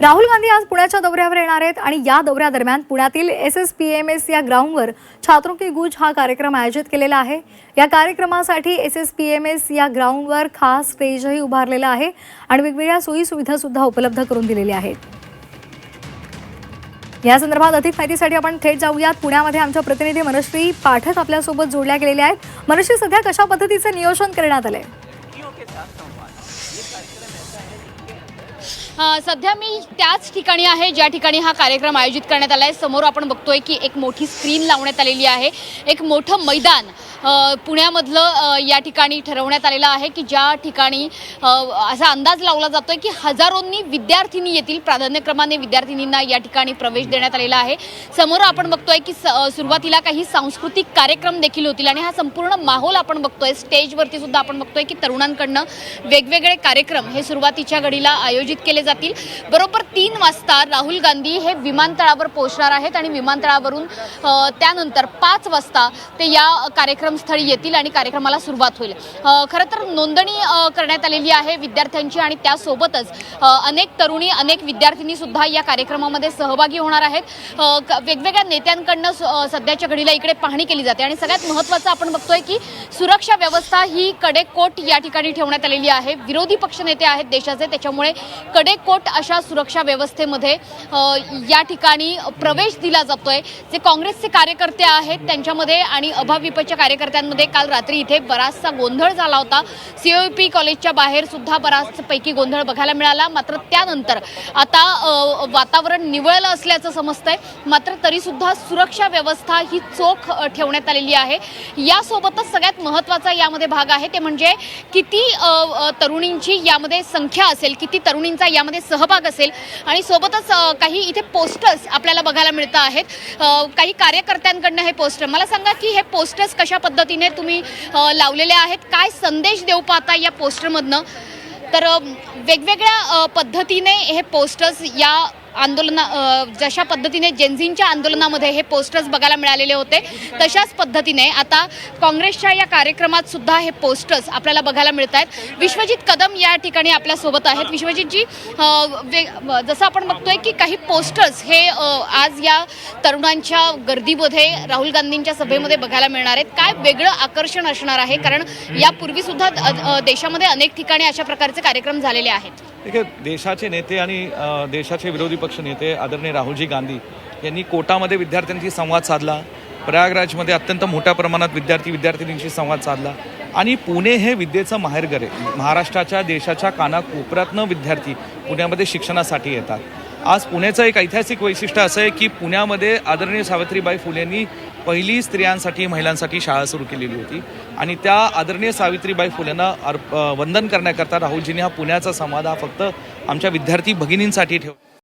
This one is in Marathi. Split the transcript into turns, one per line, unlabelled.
राहुल गांधी आज पुण्याच्या दौऱ्यावर येणार आहेत आणि या दौऱ्यादरम्यान पुण्यातील SSPMS या ग्राउंडवर छात्रों की गूंज हा कार्यक्रम आयोजित केलेला आहे। या कार्यक्रमासाठी SSPMS या ग्राउंडवर खास स्टेजही उभारलेला आहे आणि वेगवेगळ्या सोयी सुविधा सुद्धा उपलब्ध करून दिलेल्या आहेत। या संदर्भात अधिक माहितीसाठी आपण थेट जाऊयात। पुण्यामध्ये आमच्या प्रतिनिधी मनश्री पाठक आपल्यासोबत जोडल्या गेलेल्या आहेत। मनश्री, सध्या कशा पद्धतीचे नियोजन करण्यात आले?
सध्या मी त्याच ठिकाणी आहे ज्या ठिकाणी हा कार्यक्रम आयोजित करण्यात आला आहे। समोर आपण बघतोय की एक मोठी स्क्रीन लावण्यात आलेली आहे, एक मोठं मैदान पुण्यामधलं या ठिकाणी ठरवण्यात आलेलं आहे की ज्या ठिकाणी असा अंदाज लावला जातोय की हजारोंनी विद्यार्थिनी येतील। प्राधान्यक्रमाने विद्यार्थिनींना या ठिकाणी प्रवेश देण्यात आलेला आहे। समोर आपण बघतोय की सुरुवातीला काही सांस्कृतिक कार्यक्रम देखील होतील आणि हा संपूर्ण माहोल आपण बघतोय। स्टेजवरती सुद्धा आपण बघतोय की तरुणांकडनं वेगवेगळे कार्यक्रम हे सुरुवातीच्या घडीला आयोजित केले जातील। बरोबर 3 वाजता राहुल गांधी हे विमानतळावर पोहोचणार आहेत आणि विमानतळावरून त्यानंतर 5 वाजता ते या कार्यक्रमस्थळी येतील आणि कार्यक्रमाला सुरुवात होईल। खरं तर नोंदणी करण्यात आलेली आहे विद्यार्थ्यांची आणि त्यासोबतच अनेक तरुणी अनेक विद्यार्थिनी सुद्धा या कार्यक्रमामध्ये सहभागी होणार आहेत। वेगवेगळ्या नेत्यांकडनं सध्याच्या घडीला इकडे पाहणी केली जाते आणि सगळ्यात महत्त्वाचं आपण बघतोय की सुरक्षा व्यवस्था ही कडेकोट या ठिकाणी ठेवण्यात आलेली आहे। विरोधी पक्षनेते आहेत देशाचे, त्याच्यामुळे कडेकोट अशा सुरक्षा व्यवस्थेमध्ये या ठिकाणी प्रवेश दिला जातोय। जे काँग्रेसचे कार्यकर्ते आहेत त्यांच्यामध्ये आणि अभाविपच्या कार्यकर्त्यांमध्ये काल रात्री इथे बराचसा गोंधळ झाला होता। COP कॉलेजच्या बाहेर सुद्धा बराचपैकी गोंधळ बघायला मिळाला। मात्र त्यानंतर आता वातावरण निवळलं असल्याचं समजतंय। मात्र तरी सुद्धा सुरक्षा व्यवस्था ही चोख ठेवण्यात आलेली आहे। यासोबतच सगळ्यात महत्त्वाचा यामध्ये भाग आहे ते म्हणजे किती तरुणींची यामध्ये संख्या असेल, किती तरुणींचा यामध्ये सहभाग असेल आणि सोबतच काही इथे पोस्टर्स आपल्याला बघायला मिळत आहेत। काही कार्यकर्त्यांकडनं हे पोस्टर, मला सांगा की हे पोस्टर्स कशा पद्धतीने तुम्ही लावलेले आहेत, काय संदेश देऊ पाहता या पोस्टरमधनं? तर वेगवेगळ्या पद्धतीने हे पोस्टर्स या जशा पद्धतीने जेनझींच्या आंदोलनामध्ये हे पोस्टर्स बघायला मिळालेले होते तशाच पद्धतीने आता काँग्रेसच्या या कार्यक्रमात सुद्धा हे पोस्टर्स आपल्याला बघायला मिळत आहेत। विश्वजित कदम या ठिकाणी आपल्यासोबत आहेत। विश्वजितजी, जसं आपण बघतोय की काही पोस्टर्स हे आज या तरुणांच्या गर्दीमध्ये राहुल गांधींच्या सभेमध्ये बघायला मिळणार आहेत। काय वेगळं आकर्षण असणार आहे? कारण यापूर्वी सुद्धा देशामध्ये अनेक ठिकाणी अशा प्रकारचे कार्यक्रम झालेले आहेत।
देखिए, देशाचे नेते आणि देशाचे विरोधी पक्ष नेते आदरणीय राहुलजी गांधी यांनी कोटामध्ये विद्यार्थ्यांशी संवाद साधला, प्रयागराजमध्ये अत्यंत मोठ्या प्रमाणात विद्यार्थिनींशी संवाद साधला आणि पुणे हे विद्येचं माहेरघर आहे। महाराष्ट्राच्या देशाच्या कानाकोपऱ्यातनं विद्यार्थी पुण्यामध्ये शिक्षणासाठी येतात। आज पुण्याचं एक ऐतिहासिक वैशिष्ट्य असं आहे की पुण्यामध्ये आदरणीय सावित्रीबाई फुलेंनी पहिली स्त्रियांसाठी महिलांसाठी शाळा सुरू केलेली होती आणि त्या आदरणीय सावित्रीबाई फुलेंना वंदन करण्याकरता राहुलजींनी हा पुण्याचा संवाद हा फक्त आमच्या विद्यार्थी भगिनींसाठी ठेवला।